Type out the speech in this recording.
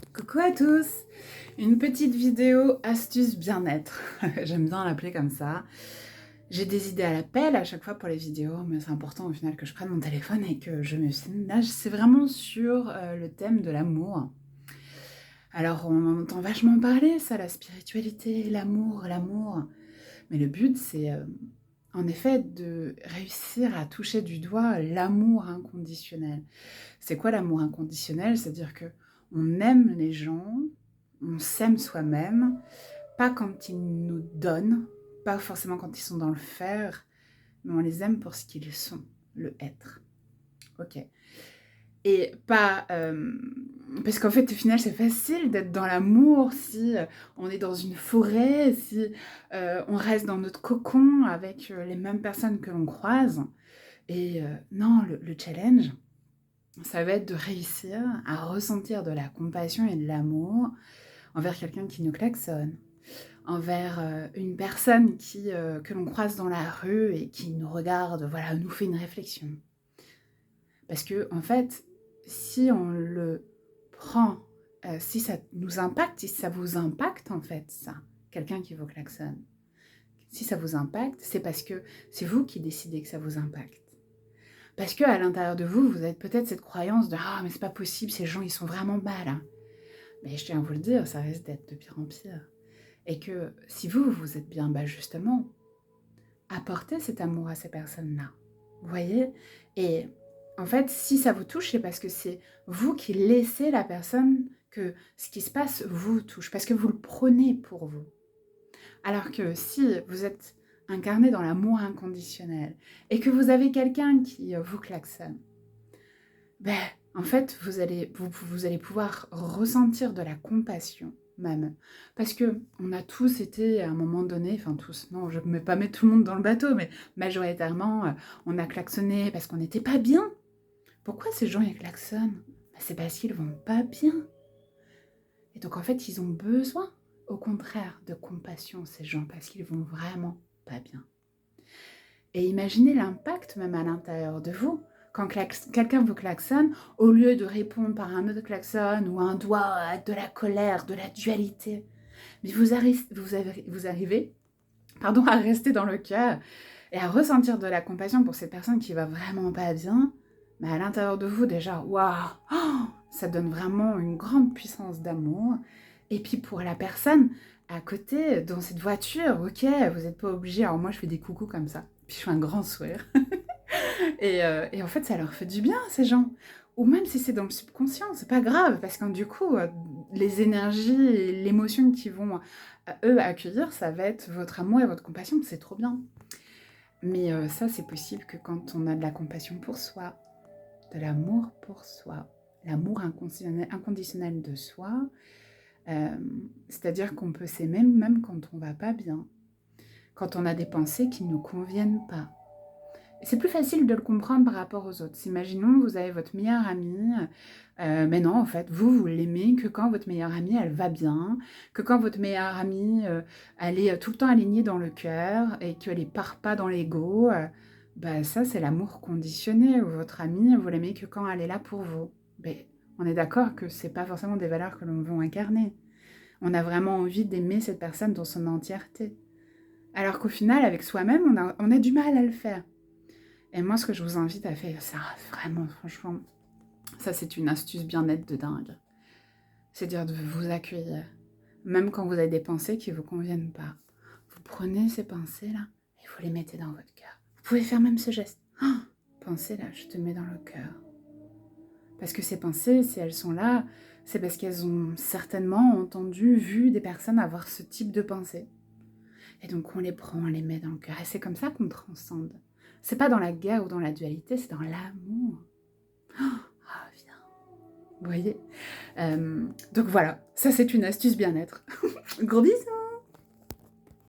Coucou à tous! Une petite vidéo astuce bien-être. J'aime bien l'appeler comme ça. J'ai des idées à l'appel à chaque fois pour les vidéos, mais c'est important au final que je prenne mon téléphone et que je me nage. C'est vraiment sur le thème de l'amour. Alors on en entend vachement parler, ça, la spiritualité, l'amour. Mais le but, c'est en effet de réussir à toucher du doigt l'amour inconditionnel. C'est quoi l'amour inconditionnel? C'est-à-dire que on aime les gens, on s'aime soi-même, pas quand ils nous donnent, pas forcément quand ils sont dans le faire, mais on les aime pour ce qu'ils sont, le être. Ok. Et pas... parce qu'en fait, au final, c'est facile d'être dans l'amour si on est dans une forêt, si on reste dans notre cocon avec les mêmes personnes que l'on croise. Et non, le challenge, ça va être de réussir à ressentir de la compassion et de l'amour envers quelqu'un qui nous klaxonne, envers une personne que l'on croise dans la rue et qui nous regarde, voilà, nous fait une réflexion. Parce que, en fait, si on le prend, si ça nous impacte, si ça vous impacte, en fait, ça, quelqu'un qui vous klaxonne, si ça vous impacte, c'est parce que c'est vous qui décidez que ça vous impacte. Parce qu'à l'intérieur de vous, vous avez peut-être cette croyance de « Ah, mais c'est pas possible, ces gens, ils sont vraiment mal. Hein. » Mais je tiens à vous le dire, ça risque d'être de pire en pire. Et que si vous êtes bien, bah justement, apportez cet amour à ces personnes-là. Vous voyez? Et en fait, si ça vous touche, c'est parce que c'est vous qui laissez la personne que ce qui se passe vous touche, parce que vous le prenez pour vous. Alors que si vous êtes incarné dans l'amour inconditionnel et que vous avez quelqu'un qui vous klaxonne, ben, en fait, vous allez pouvoir ressentir de la compassion même. Parce que on a tous été à un moment donné, enfin tous, non, je ne vais pas mettre tout le monde dans le bateau, mais majoritairement, on a klaxonné parce qu'on n'était pas bien. Pourquoi ces gens ils klaxonnent? Ben, c'est parce qu'ils vont pas bien. Et donc en fait, ils ont besoin, au contraire, de compassion, ces gens, parce qu'ils vont vraiment pas bien. Et imaginez l'impact même à l'intérieur de vous. Quand quelqu'un vous klaxonne, au lieu de répondre par un autre klaxon ou un doigt, de la colère, de la dualité, mais vous arrivez à rester dans le cœur et à ressentir de la compassion pour cette personne qui va vraiment pas bien, mais à l'intérieur de vous déjà, waouh, oh, ça donne vraiment une grande puissance d'amour. Et puis pour la personne à côté, dans cette voiture, ok, vous n'êtes pas obligé, alors moi je fais des coucous comme ça, puis je fais un grand sourire. Et en fait, ça leur fait du bien, ces gens. Ou même si c'est dans le subconscient, c'est pas grave, parce que du coup, les énergies et l'émotion qu'ils vont, eux, accueillir, ça va être votre amour et votre compassion, c'est trop bien. Mais ça, c'est possible que quand on a de la compassion pour soi, de l'amour pour soi, l'amour inconditionnel de soi, c'est-à-dire qu'on peut s'aimer même quand on va pas bien, quand on a des pensées qui ne nous conviennent pas. C'est plus facile de le comprendre par rapport aux autres. Imaginons, vous avez votre meilleure amie, mais non, en fait, vous l'aimez que quand votre meilleure amie, elle va bien, que quand votre meilleure amie, elle est tout le temps alignée dans le cœur et qu'elle ne part pas dans l'ego. Bah, ça, c'est l'amour conditionné. Ou votre amie, vous l'aimez que quand elle est là pour vous. Mais on est d'accord que ce n'est pas forcément des valeurs que l'on veut incarner. On a vraiment envie d'aimer cette personne dans son entièreté. Alors qu'au final, avec soi-même, on a du mal à le faire. Et moi, ce que je vous invite à faire, ça, vraiment, franchement, ça, c'est une astuce bien-être de dingue. C'est-à-dire de vous accueillir, même quand vous avez des pensées qui ne vous conviennent pas. Vous prenez ces pensées-là et vous les mettez dans votre cœur. Vous pouvez faire même ce geste. Oh, pensée là, je te mets dans le cœur. Parce que ces pensées, si elles sont là, c'est parce qu'elles ont certainement entendu, vu des personnes avoir ce type de pensée. Et donc on les prend, on les met dans le cœur. Et c'est comme ça qu'on transcende. C'est pas dans la guerre ou dans la dualité, c'est dans l'amour. Ah, viens. Vous voyez Donc voilà, ça c'est une astuce bien-être. Gros bisous.